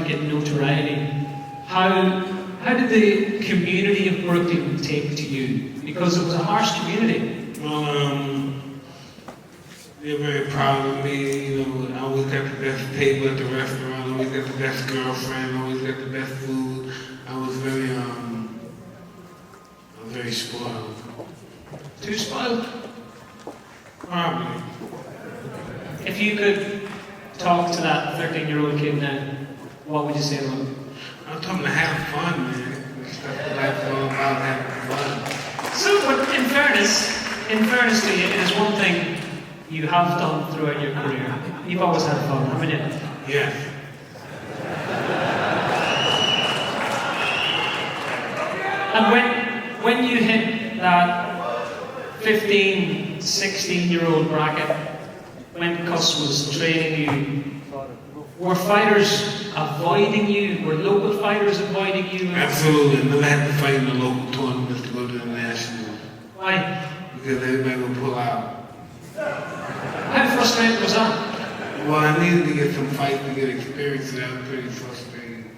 to get notoriety, how did the community of Brooklyn take to you? Because it was a harsh community. Well, they're very proud of me. You know, I always got the best table at the restaurant. I always got the best girlfriend. I always got the best food. I was very spoiled. Too spoiled? Probably. If you could talk to that 13-year-old kid now, what would you say to him? I told him to have fun, man. That's what life's all about, having fun. So, but in fairness to you, it is one thing you have done throughout your career. You've always had fun, haven't you? Yes. And when you hit that 15, 16-year-old bracket, when Cuss was training you, were fighters avoiding you? Were local fighters avoiding you? Absolutely. I never had to fight in the local tournaments to go to the national. Why? Because everybody would pull out. How frustrating was that? Well, I needed to get some fights to get experience, and that was pretty frustrating.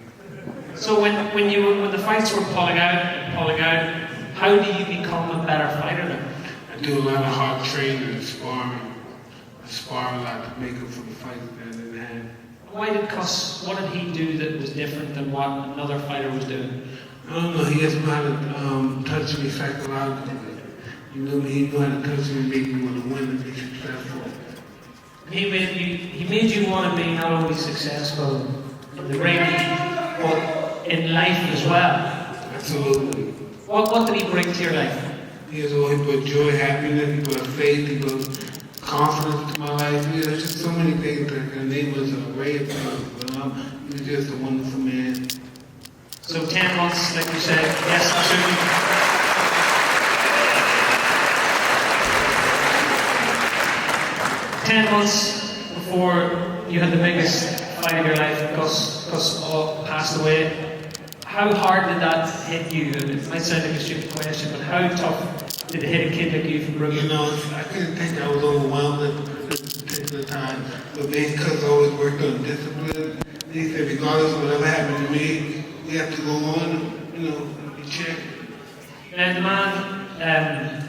So when the fights were pulling out, how do you become a better fighter then? I do a lot of hard training and sparring. I spar a lot to make up for the fights that I didn't have. Why did Cuss, what did he do that was different than what another fighter was doing? I don't know, he just knew how to touch me psychologically. He knew how to touch me and make me want to win and be successful. He made you want to be not only successful in the ring, but in life as well. Absolutely. What did he bring to your life? He brought joy, happiness, he brought faith, he brought confidence to my life. You know, there's just so many things that can enable us an array of things. But he was just a wonderful man. So 10 months, like you said, yes, absolutely. 10 months before you had the biggest fight of your life, Cuss passed away. How hard did that hit you? It might sound like a stupid question, but how tough did it hit a kid like you from Brooklyn? You know, I couldn't think I was overwhelmed at this particular time. But because I always worked on discipline, he said, regardless of whatever happened to me, we have to go on, you know, be checked. And the man,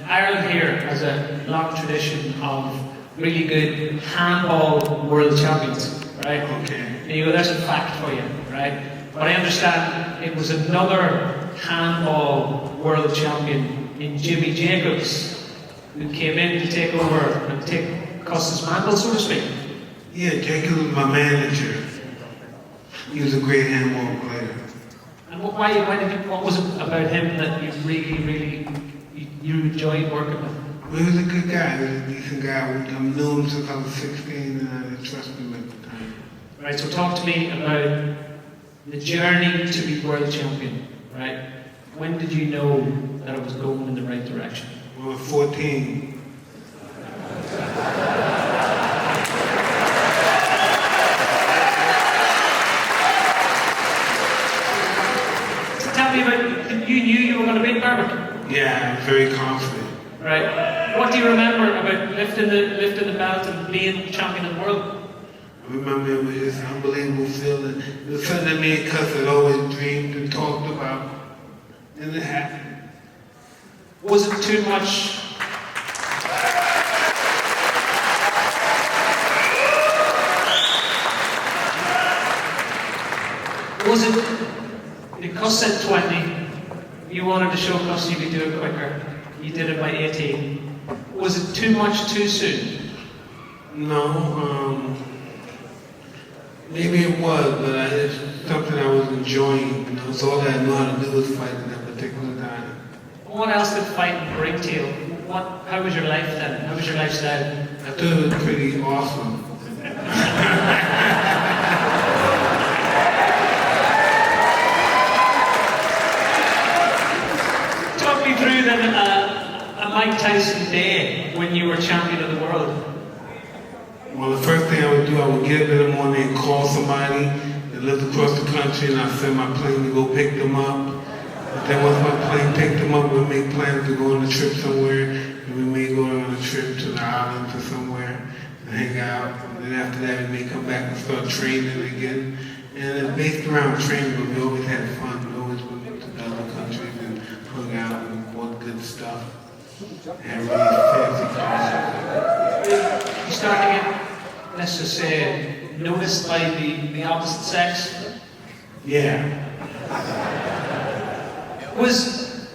Ireland here has a long tradition of really good handball world champions, right? Okay. And you go, there's a fact for you, right? But I understand it was another handball world champion in Jimmy Jacobs who came in to take over and take Cuss's mantle, so to speak. Yeah, Jacobs was my manager. He was a great handball player. And what was it about him that you really enjoyed working with? Well, he was a good guy. He was a decent guy. I knew him since I was 16 and I trusted him at the time. Right, so talk to me about the journey to be world champion, right? When did you know that it was going in the right direction? Well, at 14. Tell me about, you knew you were going to beat Berwick? Yeah, I was very confident. Right. What do you remember about lifting the belt and being champion of the world? I remember it was just an unbelievable feeling. It was something that me and Cuss had always dreamed and talked about. And it happened. Was it too much? Was it, because said 20, you wanted to show Cuss you could do it quicker. You did it by 18. Was it too much too soon? No, maybe it was, but it's something I was enjoying. You know, so all that I knew how to do was fight at that particular time. What else did fighting bring to you? How was your life then? How was your lifestyle? I thought it was pretty awesome. Talk me through then a Mike Tyson day when you were champion of the world. Well, the first thing I would do, I would get up in the morning and call somebody that lived across the country, and I'd send my plane to go pick them up. And then once my plane picked them up, we'd make plans to go on a trip somewhere, and we may go on a trip to the islands or somewhere and hang out. And then after that, we may come back and start training again. And it's based around training, but we always had fun. We always went to other countries and hung out and bought good stuff. And really fancy cars. You start to get, let's just say, noticed by the opposite sex? Yeah. Was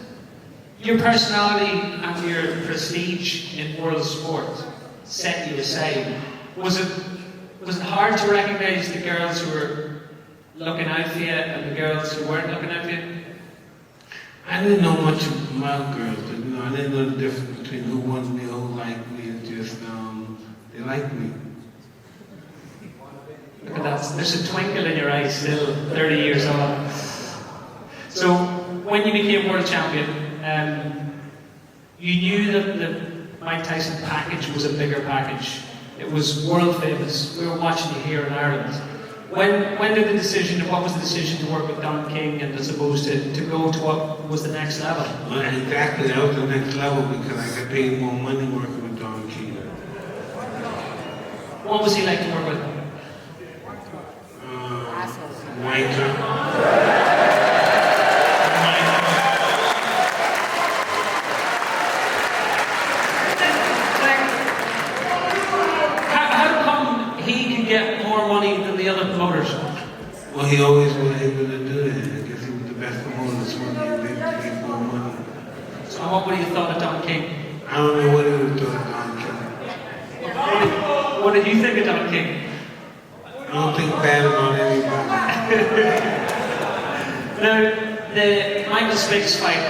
your personality and your prestige in world sport set you aside? Was it hard to recognize the girls who were looking out for you and the girls who weren't looking out for you? I didn't know much about girls, but I didn't know the difference between who wanted me or who liked me. It's just, they liked me. Look at that, there's a twinkle in your eyes still, 30 years on. So, when you became world champion, you knew that the Mike Tyson package was a bigger package. It was world famous. We were watching you here in Ireland. What was the decision to work with Don King and as opposed to go to what was the next level? Well, exactly, that was the next level because I got paid more money working with Don King. What was he like to work with? Wanker. How come he could get more money than the other promoters? Well, he always was able to do that. I guess he was the best promoter, so he was able to get more money. So what would you have thought of Don King? I don't know what he was doing with Don King. What did you think of Don King? I don't think bad about anybody. Now, the Michael Spinks fight,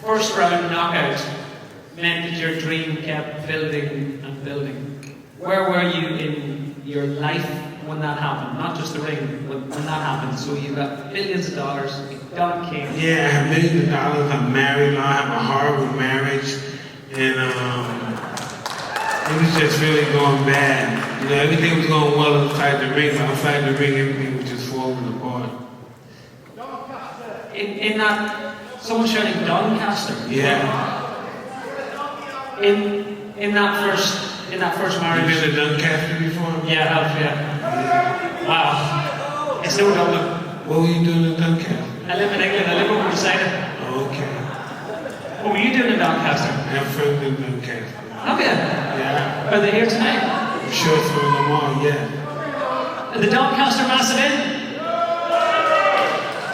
first round knockout, meant that your dream kept building and building. Where were you in your life when that happened? Not just the ring, when that happened. So you got billions of dollars, Don King. Yeah, I have millions of dollars. I'm married now. I have a horrible marriage, and it was just really going bad. Everything was going well inside the ring, but outside the ring, everything was just falling apart. In that, someone shouting Doncaster. Yeah. In that first marriage. You been to Doncaster before? Yeah, I have. Yeah. Wow. It's no Dublin. What were you doing in Doncaster? I live in England. I live over beside it. Oh, okay. What were you doing in Doncaster? I have friends in Doncaster. Have you? Yeah. Are they here tonight? I'm sure some of them are, yeah. The Doncaster Massive in?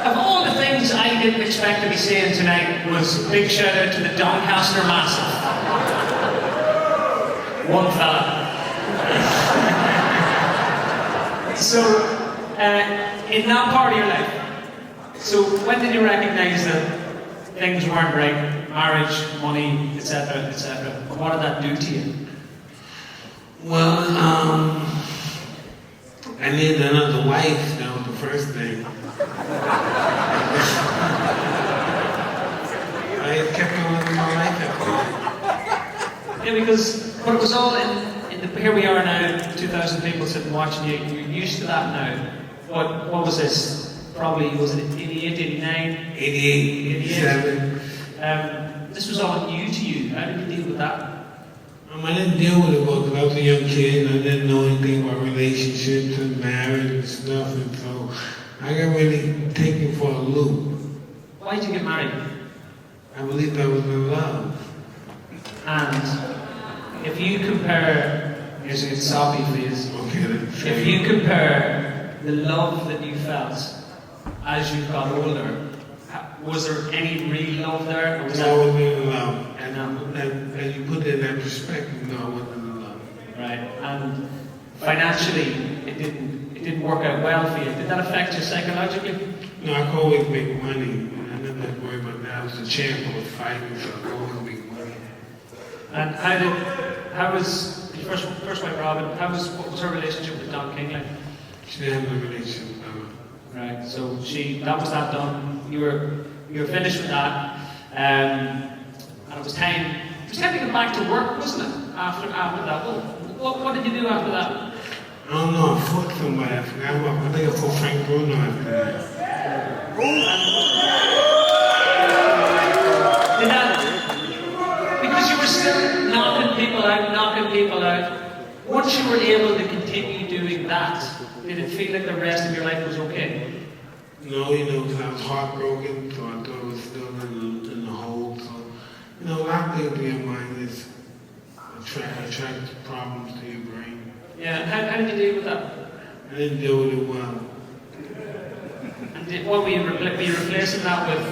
Of all the things I didn't expect to be saying tonight was a big shout out to the Doncaster Massive. One fella. So, in that part of your life, so when did you recognize that things weren't right? Marriage, money, etc., etc. What did that do to you? Well, I needed another wife. That was the first thing. I kept on living my life after that. Yeah, but it was all here we are now, 2,000 people sitting watching you, you're used to that now. What was this? Probably, was it 88, 89? 88, 87. This was all new to you. How did you deal with that? I didn't deal with it well because I was a young kid and I didn't know anything about relationships and marriage and stuff, and so I got really taken for a loop. Why did you get married? I believed I was in love. And if you compare, here's a soppy please. Okay, if you compare the love that you felt as you got older, was there any real love there? Or was I wasn't in love. And you put it in that perspective, no, I wasn't in love. Right. And financially, it didn't work out well for you. Did that affect you psychologically? No, I could always make money. I never had to worry about that. I was a champ. I was fighting, so I could always make money. And how was your first wife, Robin? What was her relationship with Don King like? She didn't have a relationship with him. Right. So that was that done. You were finished with that. And it was time to get back to work, wasn't it? After that. What did you do after that? I don't know, I fought somebody. I forgot about, I think I fought Frank Bruno after that. Did that, because you were still knocking people out, once you were able to continue doing that, Did it feel like the rest of your life was okay? No, because I was heartbroken, so I thought it was still in the hole. So, a lot of things in your mind is attract problems to your brain. Yeah, how did you deal with that? I didn't deal with it well. And what were you replacing that with?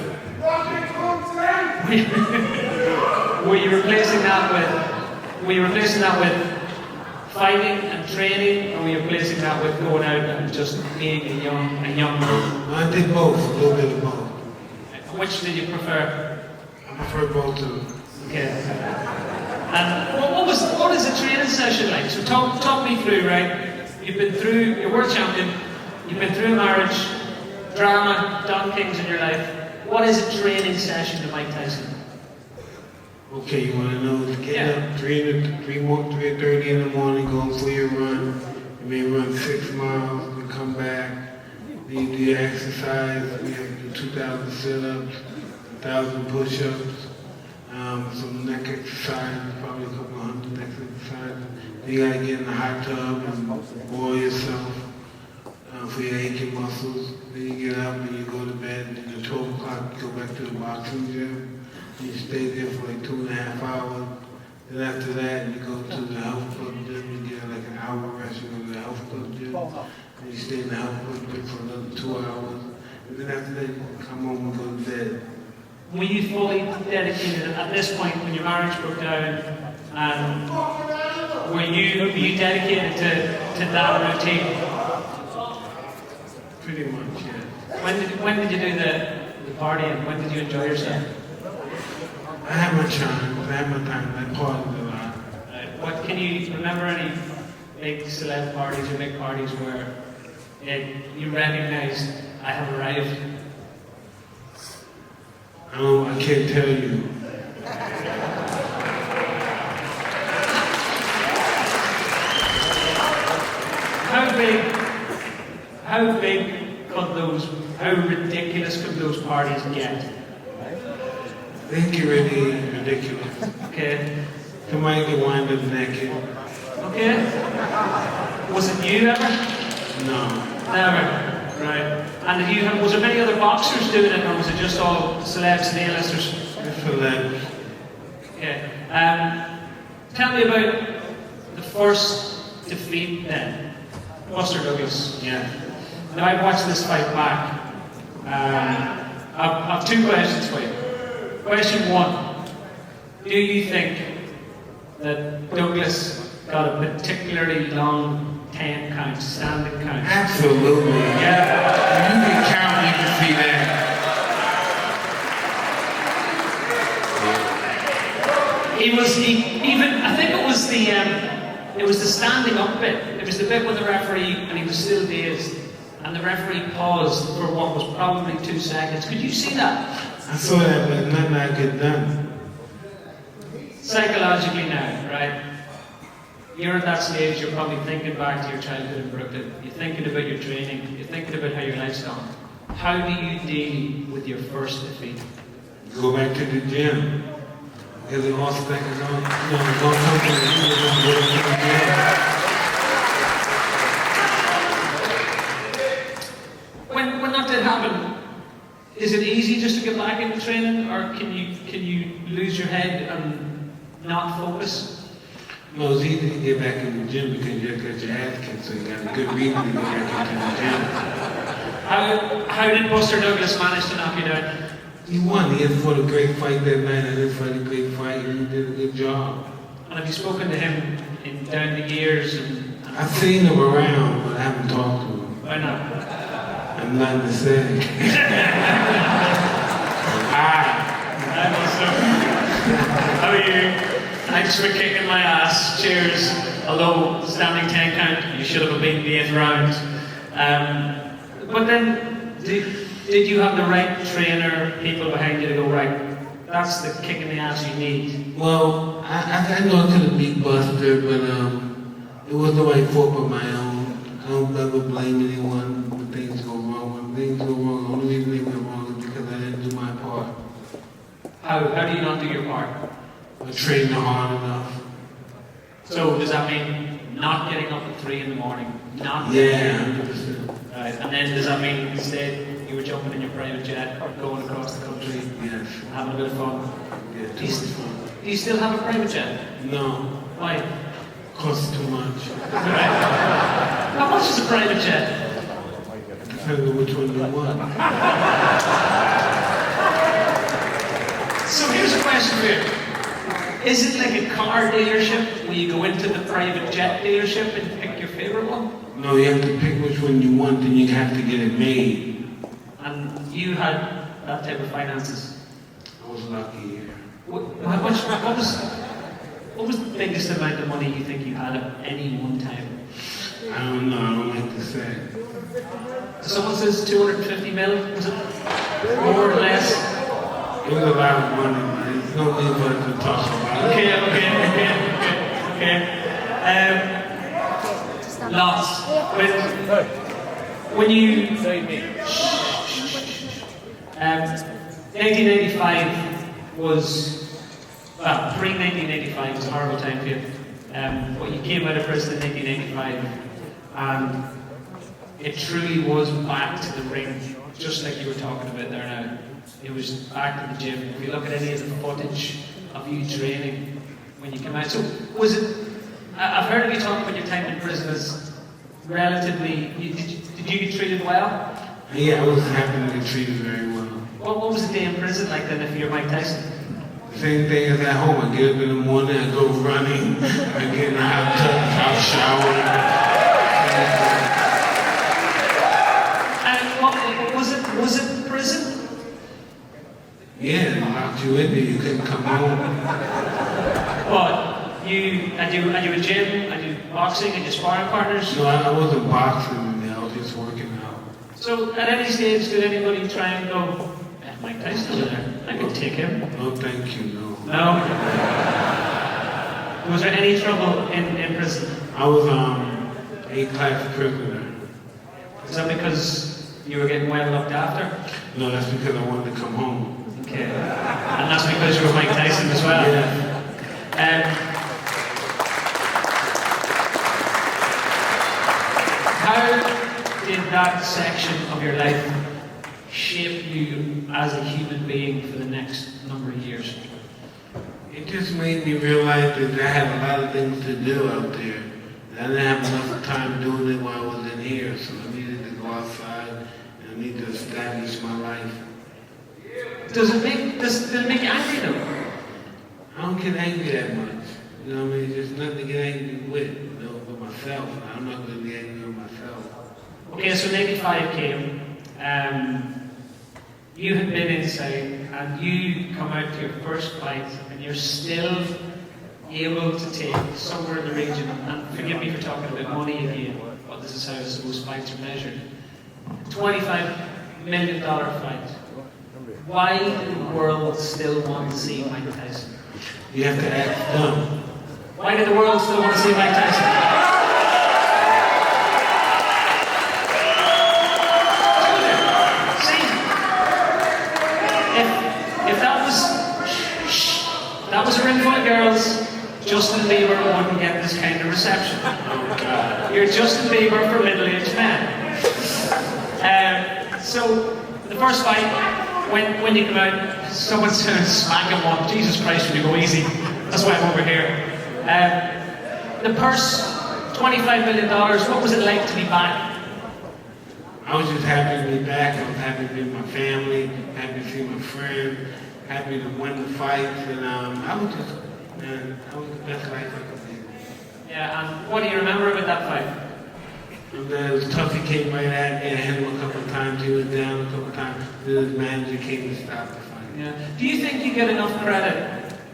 Were you replacing that with fighting and training, or were you replacing that with going out and just being a young man? I did both, a little bit of both. Which did you prefer? I prefer both of them. Okay. And what is a training session like? So talk me through, right? You're world champion, you've been through marriage, drama, done things in your life. What is a training session to Mike Tyson? Okay, you want to know? Get up 3:30 in the morning, go for your run. You may run 6 miles, you come back. Then you do your exercise. You have to do 2,000 sit-ups, 1,000 push-ups, some neck exercise, probably a couple of hundred neck exercises. Then you got to get in the hot tub and boil yourself for your aching muscles. Then you get up and you go to bed, and at 12 o'clock you go back to the boxing gym. You stay there for like 2.5 hours. Then after that, you go to the health club gym. You get like an hour rest. You go to the health club gym. And you stay in the health club gym for another 2 hours. And then after that, you come home and go to bed. Were you fully dedicated at this point when your marriage broke down? And were you dedicated to that routine? Pretty much, yeah. When did you do the partying? When did you enjoy yourself? I had my time. I partied a lot. What can you remember any big celeb parties or big parties where you recognized I have arrived? I can't tell you. How ridiculous could those parties get? They get really ridiculous. Okay. Somebody can wind up naked. Okay. Was it you ever? No. Never. Right. And was there many other boxers doing it, or was it just all celebs and A-listers? Just celebs. Okay. Tell me about the first defeat then. Buster Douglas. Yeah. Now I've watched this fight back. I have 2 questions for you. Question 1. Do you think that Douglas got a particularly long 10 count, standing count? Absolutely. Yeah. If you can count, you can see that. I think it was the standing up bit. It was the bit with the referee and he was still dazed. And the referee paused for what was probably 2 seconds. Could you see that? I saw that, but nothing I could done. Psychologically now, right? You're at that stage, you're probably thinking back to your childhood in Brooklyn. You're thinking about your training. You're thinking about how your life's gone. How do you deal with your first defeat? Go back to the gym. Because it all stuck is on, it's all something to do with going to the gym. When that did happen, is it easy just to get back into training, or can you lose your head and not focus? No, it's easy to get back in the gym because you got your ass kicked, so you got a good reason to go back into the gym. How did Buster Douglas manage to knock you down? He won. He had fought a great fight that night. I didn't fight a great fight, and he did a good job. And have you spoken to him down the years? I've seen him around, but I haven't talked to him. Why not? I'm not to say. How are you? Thanks for kicking my ass. Cheers. Although standing 10 count, you should have beaten the 8th round. But then, did you have the right trainer, people behind you to go, right, that's the kick in the ass you need? Well, I know I could have beat Buster, but it wasn't my fault but my own. I don't ever blame anyone when things go wrong. When things go wrong, the only reason they went wrong is because I didn't do my part. How do you not do your part? I trained hard enough. So does that mean not getting up at 3 in the morning, not Yeah, 100%. Right, and then does that mean instead you were jumping in your private jet or going across the country, Yes. having a bit of fun? Yeah, too much fun. Do you still have a private jet? No, Why? costs too much. Right. How much is a private jet? Depending on which one you want. So here's a question for you. Is it like a car dealership where you go into the private jet dealership and pick your favorite one? No, you have to pick which one you want, then you have to get it made. And you had that type of finances? I was lucky, yeah. What was the biggest amount of money you think you had at any one time? I don't know, I don't like to say. Someone says 250 mil, was it? More or less? It was a lot of money, man. There's no need for us to talk about it. Okay. Lots. When you... 1985 was... Well, pre-1985 was a horrible time for you. But you came out of prison in 1985 and it truly was back to the ring, just like you were talking about there now. It was back to the gym. If you look at any of the footage of you training when you came out. So was it, I've heard of you talk about your time in prison as relatively, did you get treated well? Yeah, I was happy to get treated very well. What was the day in prison like then if you're Mike Tyson? Same thing as at home. I get up in the morning, I go running, I get in the hot tub, hot shower. And was it prison? Yeah, they locked you in there, you couldn't come home. What? Are you a gym? Are you boxing? Are you sparring partners? No, I wasn't boxing in there, I was just working out. So at any stage did anybody try and go, Mike Tyson over there, I could take him? No, thank you, no. No? Was there any trouble in prison? I was A-class prisoner. Is that because you were getting well looked after? No, that's because I wanted to come home. Okay. And that's because you were Mike Tyson as well? Yeah. How did that section of your life shape you as a human being for the next number of years? It just made me realize that I had a lot of things to do out there. I didn't have enough time doing it while I was in here, so I needed to go outside and I need to establish my life. Does it make you angry though? I don't get angry that much. You know what I mean? There's nothing to get angry with, you know, with myself. I'm not going to be angry with myself. Okay, so 95 came. You had been inside and you come out to your first fight and you're still able to take somewhere in the region, and forgive me for talking about money again, but this is how I suppose fights are measured. $25 million fight. Why do the world still want to see Mike Tyson? You have to ask them. Why do the world still want to see Mike Tyson? That was a room full of girls, Justin Bieber wouldn't get this kind of reception. You're Justin Bieber for middle-aged men. So, the first fight, when you come out, someone's smack him one. Jesus Christ, will you go easy? That's why I'm over here. The purse, $25 million, what was it like to be back? I was just happy to be back. I was happy to be with my family, happy to see my friends, happy to win the fights, and I was just, man, that was the best life I could live. Yeah, and what do you remember about that fight? And then it was tough. He came right at me. I hit him a couple of times. He was down a couple of times. Then his manager came to stop the fight. Yeah. Do you think you get enough credit?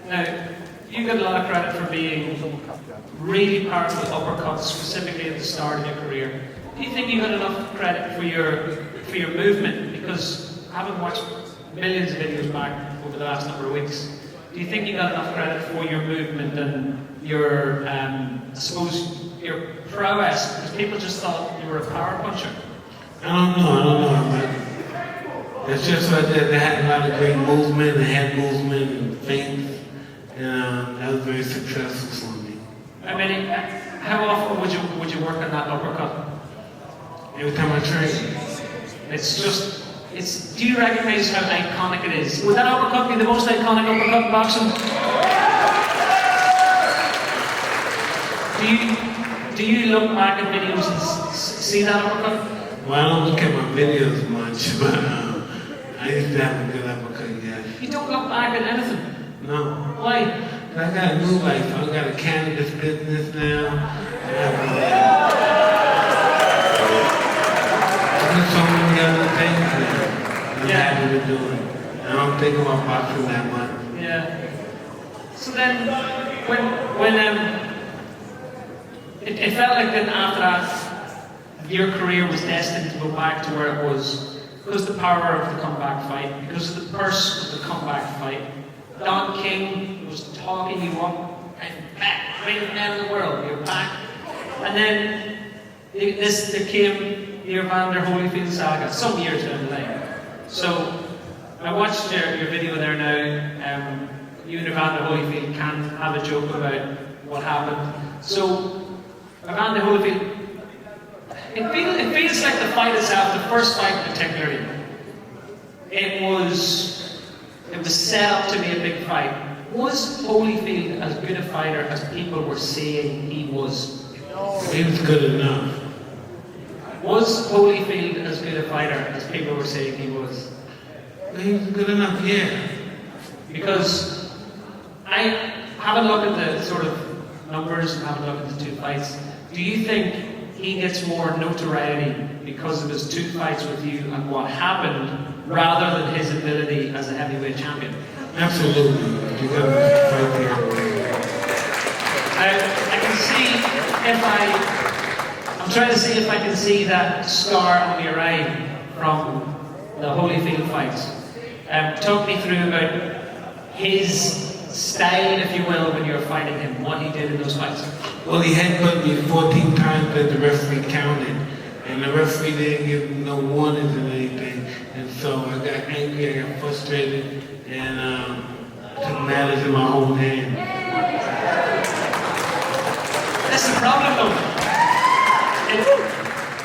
Now, you get a lot of credit for being really powerful uppercuts, specifically at the start of your career. Do you think you got enough credit for your movement? Because having watched millions of videos back over the last number of weeks, do you think you got enough credit for your movement and your, I suppose, your prowess? Because people just thought you were a power puncher. I don't know. But it's just like that. They had a lot of great movement, and head movement, and feints, and that was very successful for me. I mean, How often would you work on that uppercut? Every time I train. Do you recognize how iconic it is? Would that uppercut be the most iconic uppercut in boxing? Do you look back at videos and see that uppercut? Well, I don't look at my videos much, but I used to have a good uppercut, yeah. You don't look back at anything? No. Why? I got a new life. I got a cannabis business now. I do so many other things that I'm happy to do it. I don't think about boxing that much. Yeah. So then, when it felt like then after that, your career was destined to go back to where it was because of the power of the comeback fight, because of the purse of the comeback fight. Don King was talking you up and back, greatest man in the world, you're back. And then there came the Evander Holyfield saga, some years down the line. So I watched your video there now. You and Evander Holyfield can't have a joke about what happened. So Evander Holyfield, it feels like the fight itself, the first fight particularly, it was set up to be a big fight. Was Holyfield as good a fighter as people were saying he was? He was good enough. Was Holyfield as good a fighter as people were saying he was? He was good enough, yeah. Because I have a look at the sort of numbers and have a look at the two fights. Do you think he gets more notoriety because of his two fights with you and what happened rather than his ability as a heavyweight champion? Absolutely. You got to fight there. I can see I'm trying to see if I can see that scar on your eye from the Holyfield fights. Talk me through about his style, if you will, when you were fighting him, what he did in those fights. Well, he headbutted me 14 times that the referee counted. And the referee didn't give no warnings or anything. And so I got angry, I got frustrated, and took matters in my own hand. That's the problem though.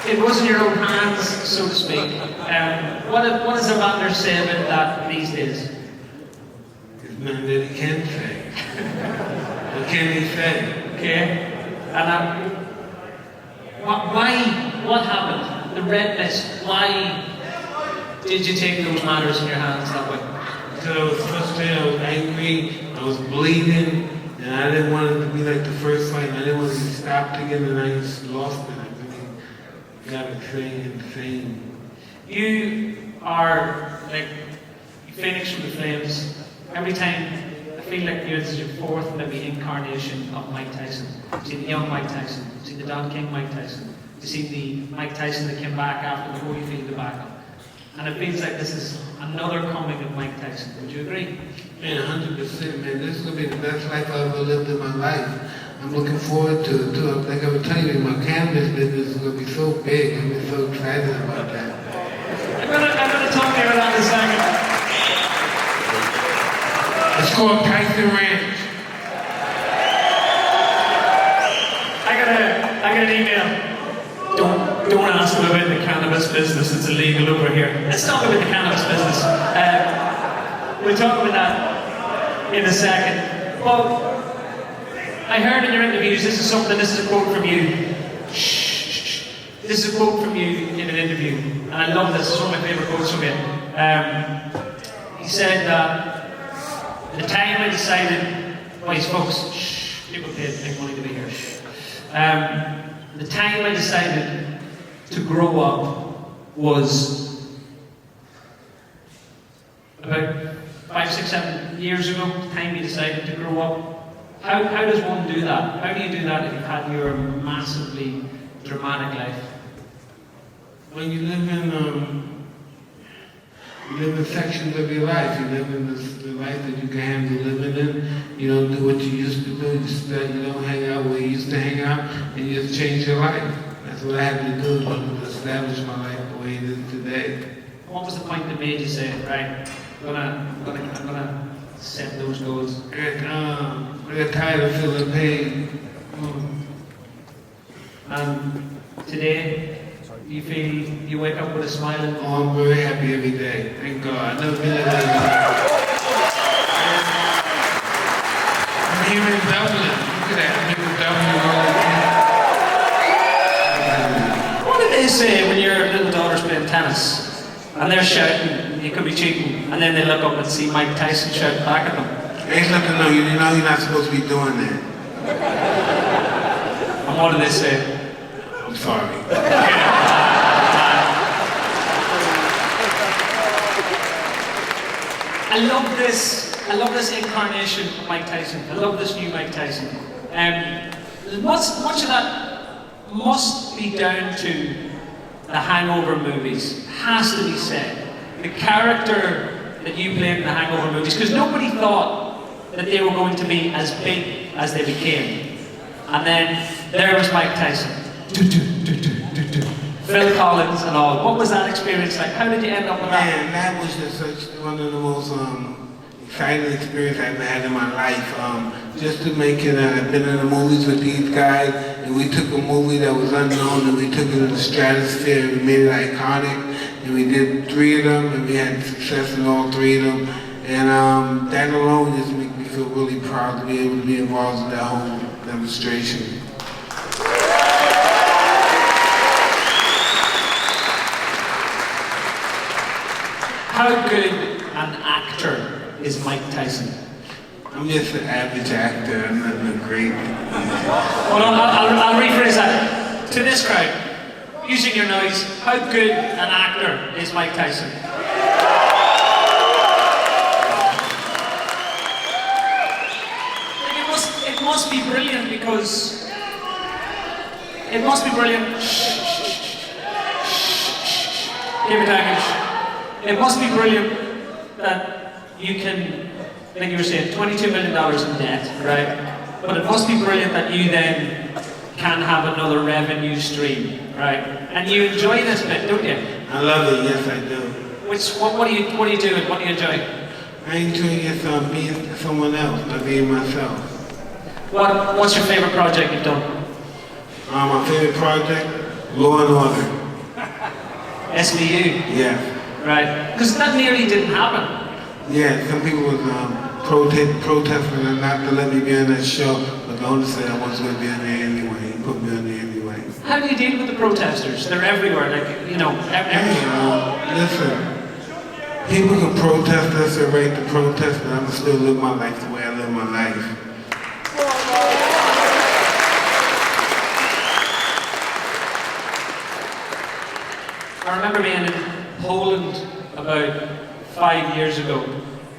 It wasn't your own hands, so to speak. What does Evander say about that these days? There's nothing that he can say. What can he say? Okay. And what happened? The red mist. Why did you take those matters in your hands that way? Because I was frustrated, I was angry, I was bleeding, and I didn't want it to be like the first fight. I didn't want to get stopped again, and I just lost it. Got insane. You are like Phoenix from the Flames. Every time I feel like you're your fourth maybe incarnation of Mike Tyson. You see the young Mike Tyson, you see the Don King Mike Tyson, you see the Mike Tyson that came back after the Holyfield debacle. And it feels like this is another coming of Mike Tyson. Would you agree? Man, 100%, man. This is going to be the best life I've ever lived in my life. I'm looking forward to it. Like I was telling you, my cannabis business is going to be so big. I'm just so excited about that. I'm gonna talk to you about that in a second. It's called Tyson Ranch. I got an email. Don't ask them about the cannabis business. It's illegal over here. Let's talk about the cannabis business. We'll talk about that in a second. Well, I heard in your interviews, this is a quote from you. Shh. This is a quote from you in an interview, and I love this. It's one of my favorite quotes from you. He said that the time I decided, boys, folks, shh, people paid big money to be here. The time I decided to grow up was about 5, 6, 7 years ago. The time you decided to grow up. How does one do that? How do you do that if you've had your massively dramatic life? When you live in sections of your life. You live in the life that you can handle living in. You don't do what you used to do. You don't hang out where you used to hang out, and you just change your life. That's what I had to do to establish my life the way it is today. What was the point that made you say, right, I'm gonna set those goals? I got tired of feeling pain. And today, you feel you wake up with a smile and Oh, I'm very happy every day. Thank God. I've never been that way. I'm here in Dublin. Look at that. I'm in Dublin. what do they say when your little daughter's playing tennis? And they're shouting, you could be cheating, and then they look up and see Mike Tyson shouting back at them. Ain't nothing, no. You know you're not supposed to be doing that. And what do they say? I'm sorry. I love this incarnation of Mike Tyson. I love this new Mike Tyson. Much of that must be down to the Hangover movies. Has to be said. The character that you played in the Hangover movies, because nobody thought that they were going to be as big as they became. And then there was Mike Tyson. Phil Collins and all. What was that experience like? How did you end up with that? Man, that was just such one of the most exciting experiences I've ever had in my life. Just to make it, I've been in the movies with these guys, and we took a movie that was unknown, and we took it to the stratosphere, and we made it iconic, and we did 3 of them, and we had success in all 3 of them. And that alone just makes me feel really proud to be able to be involved in that whole demonstration. How good an actor is Mike Tyson? I'm just an average actor. I'm not a great. Well, I'll rephrase that. To this crowd, using your noise, how good an actor is Mike Tyson? It must be brilliant because... It must be brilliant. Give it time. It must be brilliant that you can, like you were saying, $22 million in debt, right? But it must be brilliant that you then can have another revenue stream, right? And you enjoy this bit, don't you? I love it, yes I do. What do you do and what do you enjoy? I enjoy just being someone else, not being myself. What's your favorite project you've done? My favorite project, Law and Order. SVU? Yeah. Right, because that nearly didn't happen. Yeah, some people was protesting and not to let me be on that show, but the owner said I wasn't going to be on there anyway. He put me on there anyway. How do you deal with the protesters? They're everywhere, like, you know, everywhere. Hey, listen, people can protest, that's their right to protest, but I'm going to still live my life the way I live my life. I remember being in Poland about 5 years ago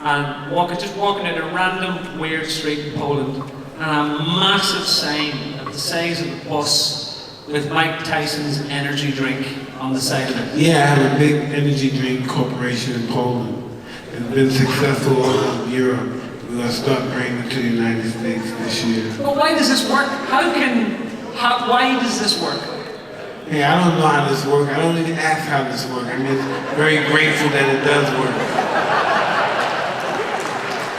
and just walking in a random weird street in Poland and a massive sign at the size of the bus with Mike Tyson's energy drink on the side of it. Yeah, I have a big energy drink corporation in Poland. It's been successful all over Europe. We're going to start bringing it to the United States this year. But why does this work? Why does this work? Hey, I don't know how this works. I don't even ask how this works. I'm just very grateful that it does work.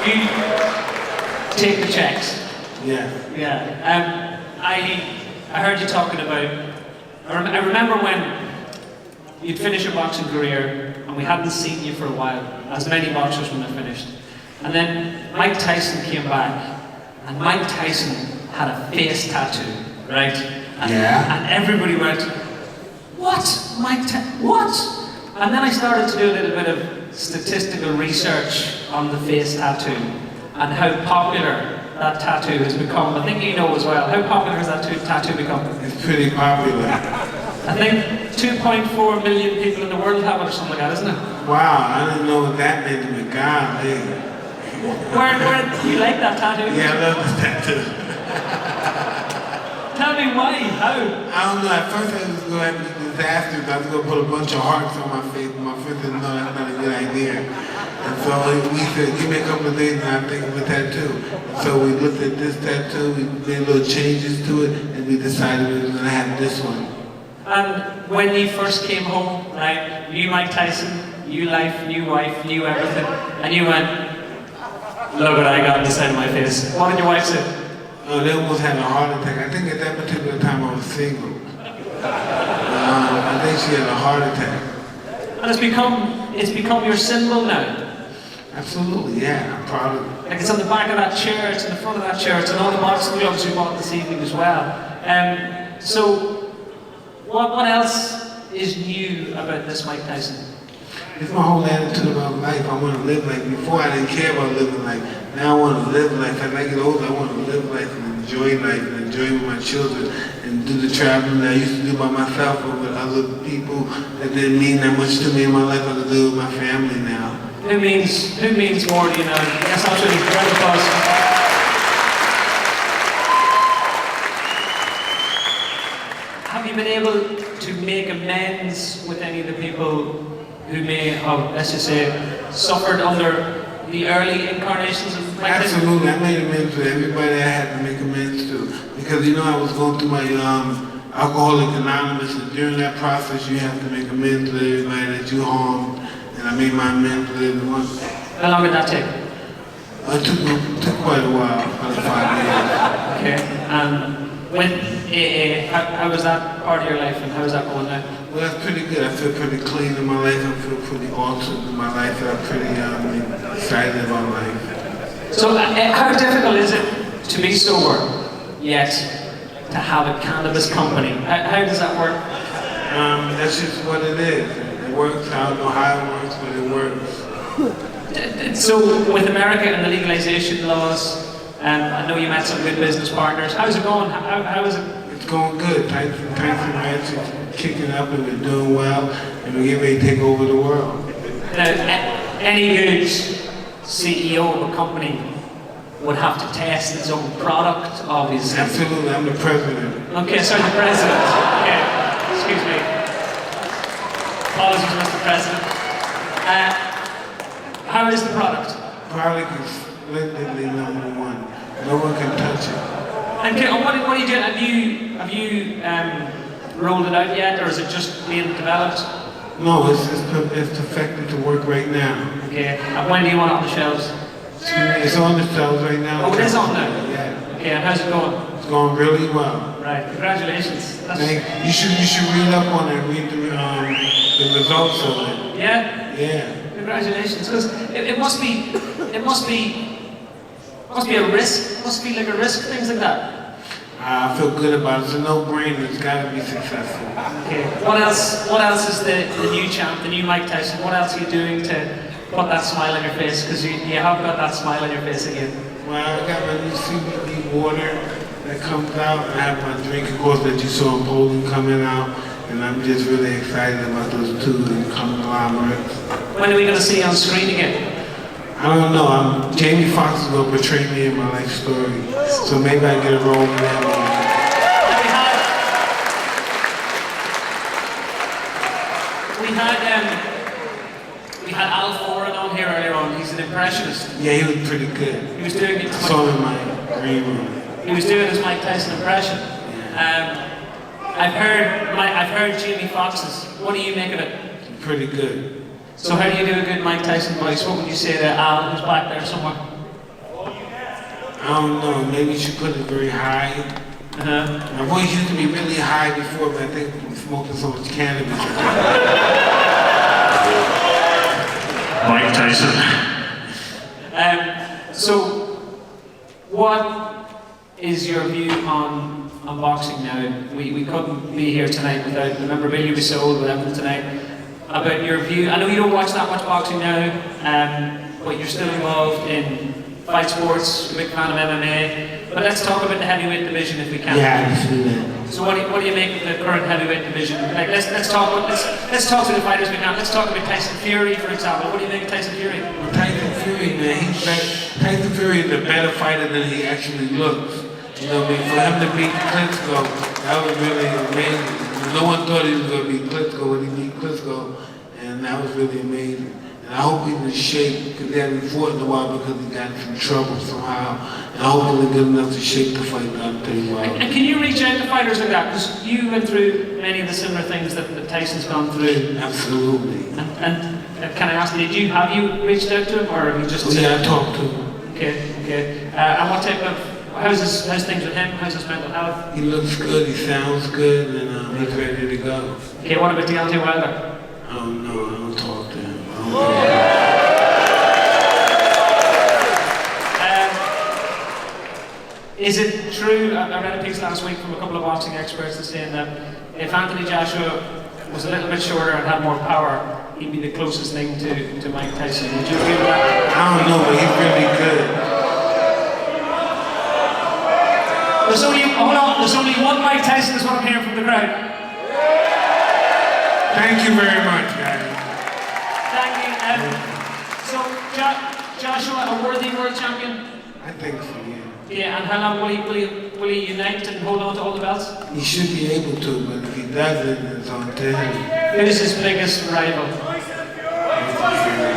You take the checks. Yeah. Yeah. I heard you talking about... I remember when you'd finished your boxing career and we hadn't seen you for a while, as many boxers when they finished. And then Mike Tyson came back, and Mike Tyson had a face tattoo, right? And everybody went, what? Mike Tyson, what? And then I started to do a little bit of statistical research on the face tattoo and how popular that tattoo has become. I think you know as well. How popular has that tattoo become? It's pretty popular. I think 2.4 million people in the world have it or something like that, isn't it? Wow, I didn't know what that meant, but God, hey. Where you like that tattoo? Yeah, I love this tattoo. Tell me why, how? I don't know, at first I was going to have disasters. I was going to put a bunch of hearts on my face, but my friend said, no, that's not a good idea. And so we said, give me a couple of days and I'll think of a tattoo. And so we looked at this tattoo, we made little changes to it, and we decided we were going to have this one. And when you first came home, right, new Mike Tyson, new life, new wife, new everything, and you went, look what I got on the side of my face. What did your wife say? They almost had a heart attack. I think at that particular time I was single. I think she had a heart attack. And it's become your symbol now. Absolutely, yeah, I'm proud of it. Like it's on the back of that chair, it's in the front of that chair, it's on all the boxing gloves we bought this evening as well. So, what else is new about this Mike Tyson? It's my whole attitude about life. I want to live life. Before I didn't care about living life. Now I want to live life. As I get older, I want to live life and enjoy life and enjoy with my children and do the traveling that I used to do by myself or with other people that didn't mean that much to me in my life. I can do it with my family now. Who means more to you now? Yes, absolutely. Round of applause. Have you been able to make amends with any of the people who may have, let's just say, suffered under the early incarnations of Mike Tyson? Absolutely. I made amends with everybody I had to make amends to. Because, you know, I was going through my Alcoholic Anonymous, and during that process, you have to make amends with everybody that you harmed. And I made my amends with everyone. How long did that take? It took quite a while, about 5 years. Okay. And with AA, how was that part of your life and how is that going now? Well, that's pretty good. I feel pretty clean in my life. I feel pretty altered in my life. I'm pretty excited about life. So how difficult is it to be sober, yet to have a cannabis company? How does that work? That's just what it is. It works. I don't know how it works, but it works. So with America and the legalization laws, I know you met some good business partners. How's it going? How is it? It's going good. Tyson Ranch is kicking up and we're doing well, and we're getting ready to take over the world. Now, any good CEO of a company would have to test its own product, obviously. Absolutely, I'm the president. Okay, sorry, the president. Okay, excuse me. Apologies, Mr. President. How is the product? Product is splendidly #1. No one can touch it. And what are you doing? Have you rolled it out yet, or is it just being developed? No, it's perfected to work right now. Okay. And when do you want it on the shelves? It's on the shelves right now. Oh, it is on now? Yeah. Okay, and how's it going? It's going really well. Right, congratulations. You should read up on it, read the results of it. Yeah? Yeah. Congratulations, because it must be a risk, must be like a risk, things like that. I feel good about it. It's a no-brainer. It's got to be successful. Okay. What else is the new champ, the new Mike Tyson? What else are you doing to put that smile on your face? Because you have got that smile on your face again. Well, I got my new CBD water that comes out. I have my drink, of course, that you saw in Poland coming out. And I'm just really excited about those two conglomerates. When are we going to see you on screen again? I don't know. Jamie Foxx is going to portray me in my life story. So maybe I get a role in that one. We had Al Foran on here earlier on. He's an impressionist. Yeah, he was pretty good. He was doing it. I saw him in my green room. He was doing his Mike Tyson impression. I've heard Jamie Foxx's. What do you make of it? Pretty good. So how do you do a good Mike Tyson voice? What would you say to Al, who's back there somewhere? I don't know. Maybe you should put it very high. My voice used to be really high before, but I think I'm smoking so much cannabis. Mike Tyson. So, what is your view on boxing now? We couldn't be here tonight without the memorabilia we sold, with everything tonight. About your view, I know you don't watch that much boxing now, but you're still involved in fight sports, you're a big fan of MMA. But let's talk about the heavyweight division if we can. Yeah, I see that. So what do you make of the current heavyweight division? Like let's talk to the fighters we can. Let's talk about Tyson Fury, for example. What do you make of Tyson Fury? Well, Tyson Fury, man, Tyson Fury is a better fighter than he actually looks. You know what I mean? For him to beat Klitschko, that was really amazing. No one thought he was going to beat Klitschko when he beat Klitschko, and that was really amazing. And I hope he's in shape, because he hasn't fought in a while because he got into trouble somehow. And I hope he's good enough to shape the fight out there well. And can you reach out to fighters like that? Because you went through many of the similar things that Tyson's gone through. Absolutely. And can I ask, have you reached out to him, or have you just... Yeah, I talked to him. Okay. And what type How's things with him? How's his mental health? He looks good, he sounds good, and he's ready to go. Okay, what about Deontay Wilder? Oh no, I don't talk to him. Is it true, I read a piece last week from a couple of boxing experts saying that if Anthony Joshua was a little bit shorter and had more power, he'd be the closest thing to Mike Tyson. Would you agree with that? I don't know, but he's really good. There's only one Mike Tyson is what I'm hearing from the crowd. Thank you very much, guys. Thank you. So, Joshua, a worthy world champion? I think so, yeah. Yeah, and how long will he unite and hold on to all the belts? He should be able to, but if he doesn't, it's on to him. Who's his biggest rival?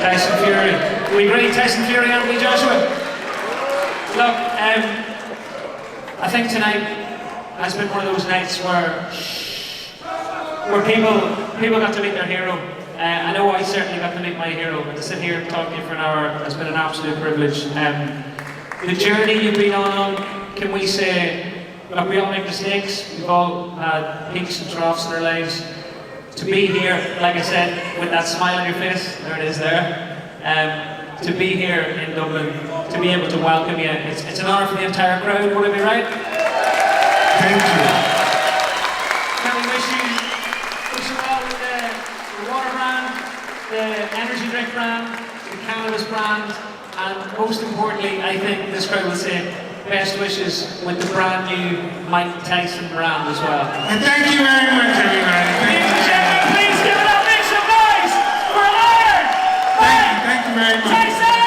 Tyson Fury. We agree, Tyson Fury, Anthony Joshua? Look, I think tonight has been one of those nights where people got to meet their hero. I know I certainly got to meet my hero, but to sit here and talk to you for an hour has been an absolute privilege. The journey you've been on, can we say, look, we all make mistakes, we've all had peaks and troughs in our lives. To be here, like I said, with that smile on your face, there it is there, to be here in Dublin, to be able to welcome you, it's an honour for the entire crowd, would I be right? Thank you. Can we wish you well with the water brand, the energy drink brand, the cannabis brand, and most importantly, I think this crowd will say, best wishes with the brand new Mike Tyson brand as well. And thank you very much, everybody. Ladies and gentlemen, please give it up, make some noise for Iron Thank you very much. Tyson!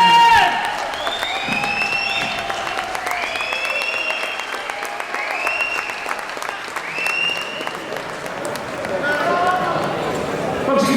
Folks, you